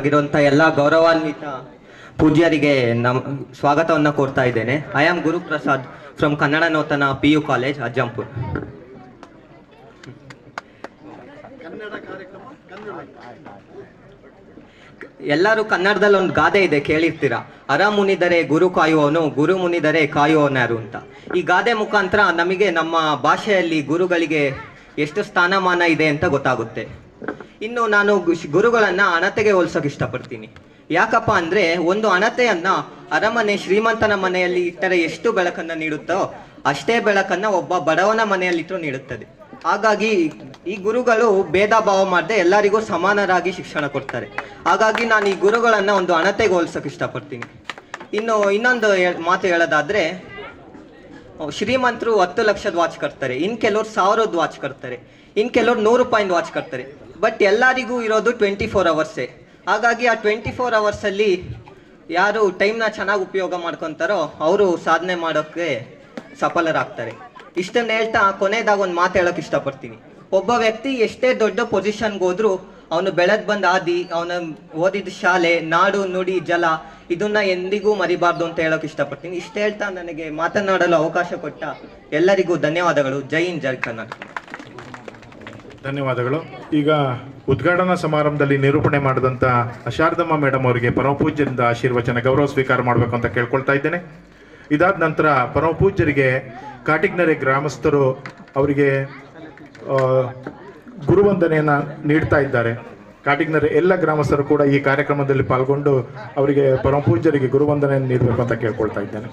ಆಗಿರುವಂಥ ಎಲ್ಲ ಗೌರವಾನ್ವಿತ ಪೂಜ್ಯರಿಗೆ ಸ್ವಾಗತವನ್ನು ಕೋರ್ತಾ ಇದ್ದೇನೆ. I am Guruprasad from Kannada ನೂತನ PU ಕಾಲೇಜ್ ಅಜ್ಜಂಪುರ್. ಎಲ್ಲರೂ ಕನ್ನಡದಲ್ಲಿ ಒಂದು ಗಾದೆ ಇದೆ, ಕೇಳಿರ್ತೀರ. ಅರ ಮುನಿದರೆ ಗುರು ಕಾಯುವವನು, ಗುರು ಮುನಿದರೆ ಕಾಯುವವನ್ಯಾರು ಅಂತ. ಈ ಗಾದೆ ಮುಖಾಂತರ ನಮಗೆ ನಮ್ಮ ಭಾಷೆಯಲ್ಲಿ ಗುರುಗಳಿಗೆ ಎಷ್ಟು ಸ್ಥಾನಮಾನ ಇದೆ ಅಂತ ಗೊತ್ತಾಗುತ್ತೆ. ಇನ್ನು ನಾನು ಗುರುಗಳನ್ನ ಹಣತೆಗೆ ಹೋಲ್ಸೋಕೆ ಇಷ್ಟಪಡ್ತೀನಿ. ಯಾಕಪ್ಪ ಅಂದ್ರೆ, ಒಂದು ಹಣತೆಯನ್ನ ಅರಮನೆ ಶ್ರೀಮಂತನ ಮನೆಯಲ್ಲಿ ಇಟ್ಟರೆ ಎಷ್ಟು ಬೆಳಕನ್ನ ನೀಡುತ್ತೋ ಅಷ್ಟೇ ಬೆಳಕನ್ನ ಒಬ್ಬ ಬಡವನ ಮನೆಯಲ್ಲಿಟ್ಟರು ನೀಡುತ್ತದೆ. ಹಾಗಾಗಿ ಈ ಗುರುಗಳು ಭೇದ ಭಾವ ಮಾಡದೆ ಎಲ್ಲರಿಗೂ ಸಮಾನರಾಗಿ ಶಿಕ್ಷಣ ಕೊಡ್ತಾರೆ. ಹಾಗಾಗಿ ನಾನು ಈ ಗುರುಗಳನ್ನ ಒಂದು ಹಣತೆಗೆ ಹೋಲ್ಸೋಕೆ ಇಷ್ಟಪಡ್ತೀನಿ. ಇನ್ನೊಂದು ಮಾತು ಹೇಳೋದಾದ್ರೆ, ಶ್ರೀಮಂತರು 10 ಲಕ್ಷದ ವಾಚ್ ಕಟ್ತಾರೆ, ಇನ್ ಕೆಲವ್ರು 1000ದ ವಾಚ್ ಕಟ್ತಾರೆ, ಇನ್ ಕೆಲವ್ರು 100 ರೂಪಾಯಿಂದ ವಾಚ್ ಕಟ್ತಾರೆ. ಬಟ್ ಎಲ್ಲರಿಗೂ ಇರೋದು 24 ಅವರ್ಸೇ. ಹಾಗಾಗಿ ಆ 24 ಅವರ್ಸಲ್ಲಿ ಯಾರು ಟೈಮ್ನ ಚೆನ್ನಾಗಿ ಉಪಯೋಗ ಮಾಡ್ಕೊತಾರೋ ಅವರು ಸಾಧನೆ ಮಾಡೋಕ್ಕೆ ಸಫಲರಾಗ್ತಾರೆ. ಇಷ್ಟನ್ನ ಹೇಳ್ತಾ ಕೊನೆಯದಾಗ ಒಂದು ಮಾತು ಹೇಳೋಕೆ ಇಷ್ಟಪಡ್ತೀನಿ. ಒಬ್ಬ ವ್ಯಕ್ತಿ ಎಷ್ಟೇ ದೊಡ್ಡ ಪೊಸಿಷನ್ಗೆ ಹೋದ್ರೂ ಅವನು ಬೆಳೆದ್ ಬಂದ ಆದಿ, ಅವನ ಓದಿದ ಶಾಲೆ, ನಾಡು ನುಡಿ ಜಲ, ಇದನ್ನ ಎಂದಿಗೂ ಮರಿಬಾರ್ದು ಅಂತ ಹೇಳೋಕೆ ಇಷ್ಟಪಡ್ತೀನಿ. ಇಷ್ಟ ಹೇಳ್ತಾ ನನಗೆ ಮಾತನಾಡಲು ಅವಕಾಶ ಕೊಟ್ಟ ಎಲ್ಲರಿಗೂ ಧನ್ಯವಾದಗಳು. ಜೈ ಹಿಂದ್, ಜೈ ಕರ್ನಾಟಕ. ಧನ್ಯವಾದಗಳು. ಈಗ ಉದ್ಘಾಟನಾ ಸಮಾರಂಭದಲ್ಲಿ ನಿರೂಪಣೆ ಮಾಡಿದಂಥ ಶಾರದಮ್ಮ ಮೇಡಮ್ ಅವರಿಗೆ ಪರಮಪೂಜ್ಯರಿಂದ ಆಶೀರ್ವಚನ ಗೌರವ ಸ್ವೀಕಾರ ಮಾಡಬೇಕು ಅಂತ ಕೇಳ್ಕೊಳ್ತಾ ಇದ್ದೇನೆ. ಇದಾದ ನಂತರ ಪರಮಪೂಜ್ಯರಿಗೆ ಕಾಟಿಗ್ನರೆ ಗ್ರಾಮಸ್ಥರು ಅವರಿಗೆ ಗುರುವಂದನೆಯನ್ನು ನೀಡ್ತಾ ಇದ್ದಾರೆ. ಕಾಟಿಗ್ನರೆ ಎಲ್ಲ ಗ್ರಾಮಸ್ಥರು ಕೂಡ ಈ ಕಾರ್ಯಕ್ರಮದಲ್ಲಿ ಪಾಲ್ಗೊಂಡು ಅವರಿಗೆ ಪರಮಪೂಜ್ಯರಿಗೆ ಗುರುವಂದನೆಯನ್ನು ನೀಡಬೇಕು ಅಂತ ಕೇಳ್ಕೊಳ್ತಾ ಇದ್ದೇನೆ.